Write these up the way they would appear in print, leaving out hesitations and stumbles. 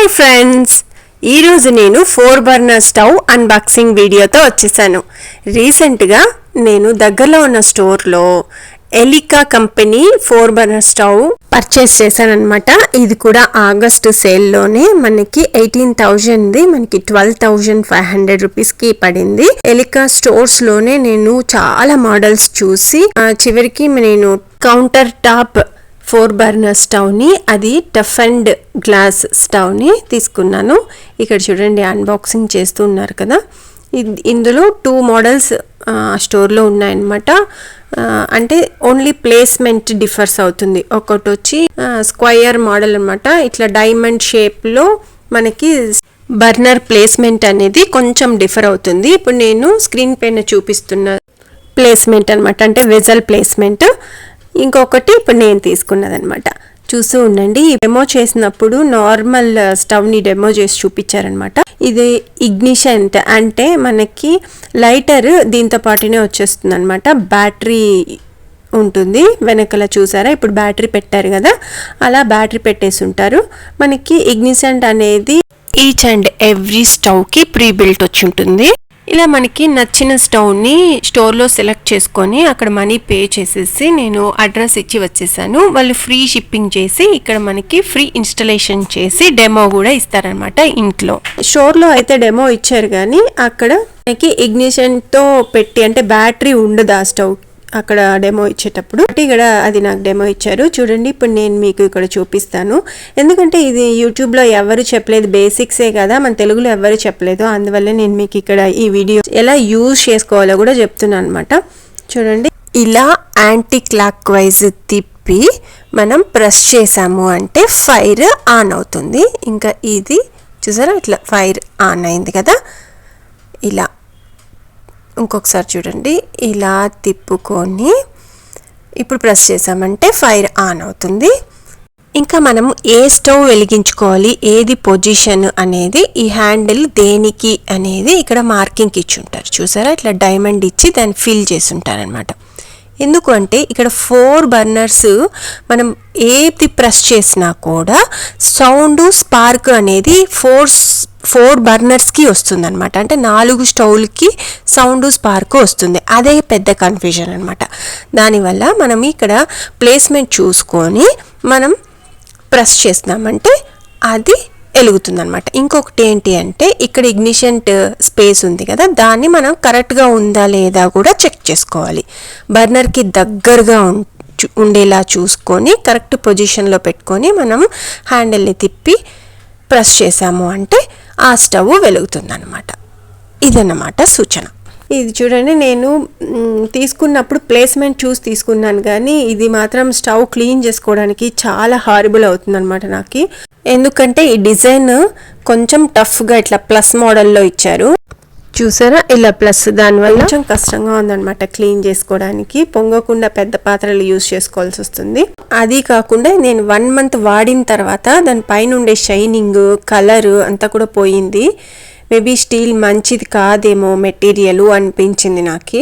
Hi friends, ఈరోజు నేను 4 burner stove unboxing వీడియోతో వచ్చేసాను. రీసెంట్గా నేను దగ్గరలో ఉన్న స్టోర్లో Elica company 4 burner stove purchase చేశానమాట. ఇది కూడా ఆగస్టు సేల్లోనే మనకి 18,000ది మనకి 12,500 రూపీస్కి పడింది. ఎలికా స్టోర్స్లోనే నేను చాలా మోడల్స్ చూసి చివరికి నేను కౌంటర్ టాప్ 4 బర్నర్ స్టవ్ని, అది టఫ్ అండ్ గ్లాస్ స్టవ్ని తీసుకున్నాను. ఇక్కడ చూడండి, అన్బాక్సింగ్ చేస్తూ ఉన్నారు కదా. ఇందులో 2 మోడల్స్ స్టోర్లో ఉన్నాయన్నమాట. అంటే ఓన్లీ ప్లేస్మెంట్ డిఫర్స్ అవుతుంది. ఒకటి వచ్చి స్క్వయర్ మోడల్ అనమాట. ఇట్లా డైమండ్ షేప్లో మనకి బర్నర్ ప్లేస్మెంట్ అనేది కొంచెం డిఫర్ అవుతుంది. ఇప్పుడు నేను స్క్రీన్ పైన చూపిస్తున్న ప్లేస్మెంట్ అనమాట, అంటే వెజల్ ప్లేస్మెంట్. ఇంకొకటి ఇప్పుడు నేను తీసుకున్నదనమాట. చూస్తూ ఉండండి. డెమో చేసినప్పుడు నార్మల్ స్టవ్ని డెమో చేసి చూపించారనమాట. ఇది ఇగ్నిషన్, అంటే మనకి లైటర్ దీంతో పాటునే వచ్చేస్తుంది అనమాట. బ్యాటరీ ఉంటుంది వెనకల, చూసారా? ఇప్పుడు బ్యాటరీ పెట్టారు కదా, అలా బ్యాటరీ పెట్టేసి ఉంటారు. మనకి ఇగ్నిషన్ అనేది ఈచ్ అండ్ ఎవ్రీ స్టవ్కి ప్రీ బిల్ట్ వచ్చి ఉంటుంది. ఇలా మనకి నచ్చిన స్టవ్ని స్టోర్లో సెలెక్ట్ చేసుకొని అక్కడ మనీ పే చేసేసి నేను అడ్రస్ ఇచ్చి వచ్చేసాను. వాళ్ళు ఫ్రీ షిప్పింగ్ చేసి ఇక్కడ మనకి ఫ్రీ ఇన్స్టలేషన్ చేసి డెమో కూడా ఇస్తారనమాట. ఇంట్లో స్టోర్లో అయితే డెమో ఇచ్చారు, కానీ అక్కడ మనకి ఇగ్నిషన్తో పెట్టి, అంటే బ్యాటరీ ఉండదు ఆ స్టవ్ అక్కడ డెమో ఇచ్చేటప్పుడు. ఇక్కడ అది నాకు డెమో ఇచ్చారు. చూడండి, ఇప్పుడు నేను మీకు ఇక్కడ చూపిస్తాను. ఎందుకంటే ఇది యూట్యూబ్లో ఎవరు చెప్పలేదు, బేసిక్సే కదా, మన తెలుగులో ఎవరు చెప్పలేదు. అందువల్ల నేను మీకు ఇక్కడ ఈ వీడియో ఎలా యూజ్ చేసుకోవాలో కూడా చెప్తున్నాను అనమాట. చూడండి, ఇలా యాంటీ క్లాక్ వైజ్ తిప్పి మనం ప్రెస్ చేసాము అంటే ఫైర్ ఆన్ అవుతుంది. ఇంకా ఇది చూసారా, ఇట్లా ఫైర్ ఆన్ అయింది కదా. ఇలా ఇంకొకసారి చూడండి, ఇలా తిప్పుకొని ఇప్పుడు ప్రెస్ చేసామంటే ఫైర్ ఆన్ అవుతుంది. ఇంకా మనం ఏ స్టవ్ వెలిగించుకోవాలి, ఏది పొజిషన్ అనేది, ఈ హ్యాండిల్ దేనికి అనేది ఇక్కడ మార్కింగ్ ఇచ్చి ఉంటారు. చూసారా, ఇట్లా డైమండ్ ఇచ్చి దాన్ని ఫిల్ చేసి ఉంటారనమాట. ఎందుకు అంటే ఇక్కడ 4 బర్నర్స్ మనం ఏది ప్రెస్ చేసినా కూడా సౌండ్ స్పార్క్ అనేది 4 బర్నర్స్కి వస్తుంది అనమాట. అంటే 4 స్టవ్లకి సౌండ్ స్పార్క్ వస్తుంది. అదే పెద్ద కన్ఫ్యూజన్ అనమాట. దానివల్ల మనం ఇక్కడ ప్లేస్మెంట్ చూసుకొని మనం ప్రెస్ చేసినామంటే అది వెలుగుతుందనమాట. ఇంకొకటి ఏంటి అంటే ఇక్కడ ఇగ్నిషన్ స్పేస్ ఉంది కదా, దాన్ని మనం కరెక్ట్గా ఉందా లేదా కూడా చెక్ చేసుకోవాలి. బర్నర్కి దగ్గరగా ఉండేలా చూసుకొని కరెక్ట్ పొజిషన్లో పెట్టుకొని మనం హ్యాండిల్ని తిప్పి ప్రెస్ చేసాము అంటే ఆ స్టవ్ వెలుగుతుందన్నమాట. ఇదన్నమాట సూచన. ఇది చూడండి, నేను తీసుకున్నప్పుడు ప్లేస్మెంట్ చూసి తీసుకున్నాను, కానీ ఇది మాత్రం స్టవ్ క్లీన్ చేసుకోవడానికి చాలా హారిబుల్ అవుతుంది అనమాట నాకు. ఎందుకంటే ఈ డిజైన్ కొంచెం టఫ్గా ఇట్లా ప్లస్ మోడల్లో ఇచ్చారు. చూసారా, ఇలా ప్లస్, దానివల్ల కొంచెం కష్టంగా ఉందన్నమాట క్లీన్ చేసుకోవడానికి. పొంగకుండా పెద్ద పాత్రలు యూజ్ చేసుకోవాల్సి వస్తుంది. అది కాకుండా నేను 1 మంత్ వాడిన తర్వాత దాని పైన ఉండే షైనింగ్, కలర్ అంతా కూడా పోయింది. మేబీ స్టీల్ మంచిది కాదేమో మెటీరియల్ అనిపించింది నాకు.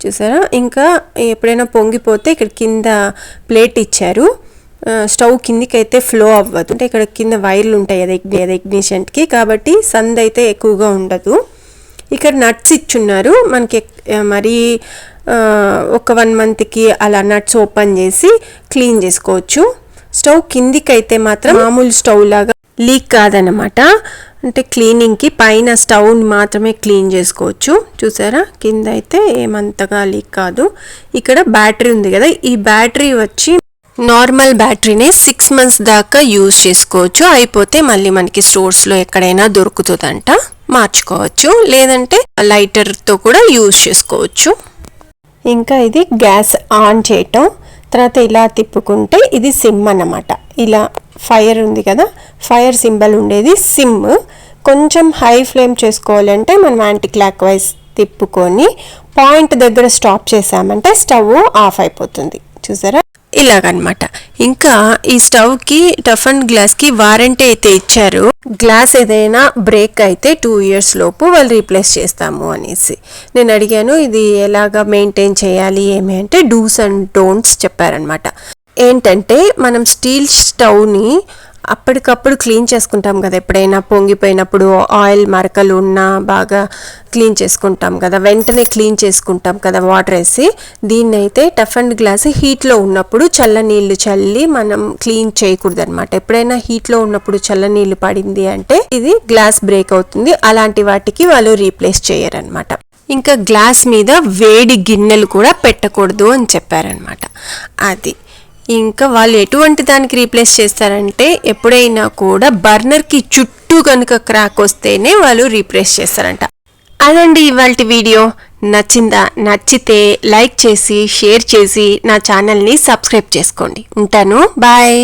చూసారా, ఇంకా ఎప్పుడైనా పొంగిపోతే ఇక్కడ కింద ప్లేట్ ఇచ్చారు. స్టవ్ కిందికి అయితే ఫ్లో అవ్వదు, అంటే ఇక్కడ కింద వైర్లు ఉంటాయి అది ఇగ్నిషన్కి, కాబట్టి సంద్ అయితే ఎక్కువగా ఉండదు. ఇక్కడ నట్స్ ఇచ్చున్నారు మనకి. మరి ఒక 1 మంత్కి అలా నట్స్ ఓపెన్ చేసి క్లీన్ చేసుకోవచ్చు. స్టవ్ కిందికి అయితే మాత్రం మామూలు స్టవ్ లాగా లీక్ కాదనమాట. అంటే క్లీనింగ్కి పైన స్టవ్ని మాత్రమే క్లీన్ చేసుకోవచ్చు. చూసారా, కింద అయితే ఏమంతగా లీక్ కాదు. ఇక్కడ బ్యాటరీ ఉంది కదా, ఈ బ్యాటరీ వచ్చి నార్మల్ బ్యాటరీనే 6 మంత్స్ దాకా యూజ్ చేసుకోవచ్చు. అయిపోతే మళ్ళీ మనకి స్టోర్స్లో ఎక్కడైనా దొరుకుతుందంట, మార్చుకోవచ్చు. లేదంటే లైటర్తో కూడా యూజ్ చేసుకోవచ్చు. ఇంకా ఇది గ్యాస్ ఆన్ చేయటం, తర్వాత ఇలా తిప్పుకుంటే ఇది సిమ్ అన్నమాట. ఇలా ఫైర్ ఉంది కదా, ఫైర్ సింబల్ ఉండేది సిమ్. కొంచెం హై ఫ్లేమ్ చేసుకోవాలంటే మనం యాంటీ క్లాక్ వైజ్ తిప్పుకొని పాయింట్ దగ్గర స్టాప్ చేసామంటే స్టవ్ ఆఫ్ అయిపోతుంది. చూసారా, ఇలాగనమాట. ఇంకా ఈ స్టవ్కి టఫ్ అండ్ గ్లాస్కి వారంటీ అయితే ఇచ్చారు. గ్లాస్ ఏదైనా బ్రేక్ అయితే 2 years లోపు వాళ్ళు రీప్లేస్ చేస్తాము అనేసి. నేను అడిగాను ఇది ఎలాగా మెయింటైన్ చేయాలి ఏమి అంటే డూస్ అండ్ డోంట్స్ చెప్పారనమాట. ఏంటంటే మనం స్టీల్ స్టవ్ని అప్పటికప్పుడు క్లీన్ చేసుకుంటాం కదా, ఎప్పుడైనా పొంగిపోయినప్పుడు ఆయిల్ మరకలు ఉన్నా బాగా క్లీన్ చేసుకుంటాం కదా, వెంటనే క్లీన్ చేసుకుంటాం కదా వాటర్ వేసి. దీన్ని అయితే టఫ్ అండ్ గ్లాస్ హీట్లో ఉన్నప్పుడు చల్ల నీళ్లు చల్లి మనం క్లీన్ చేయకూడదు అనమాట. ఎప్పుడైనా హీట్లో ఉన్నప్పుడు చల్ల నీళ్లు పడింది అంటే ఇది గ్లాస్ బ్రేక్ అవుతుంది. అలాంటి వాటికి వాళ్ళు రీప్లేస్ చేయరనమాట. ఇంకా గ్లాస్ మీద వేడి గిన్నెలు కూడా పెట్టకూడదు అని చెప్పారనమాట. అది ఇంకా వాళ్ళు ఎటువంటి దానికి రీప్లేస్ చేస్తారంటే ఎప్పుడైనా కూడా బర్నర్కి చుట్టూ కనుక క్రాక్ వస్తేనే వాళ్ళు రీప్లేస్ చేస్తారంట. అదండి ఇవాల్టి వీడియో. నచ్చిందా? నచ్చితే లైక్ చేసి షేర్ చేసి నా ఛానల్ని సబ్స్క్రైబ్ చేసుకోండి. ఉంటాను, బాయ్.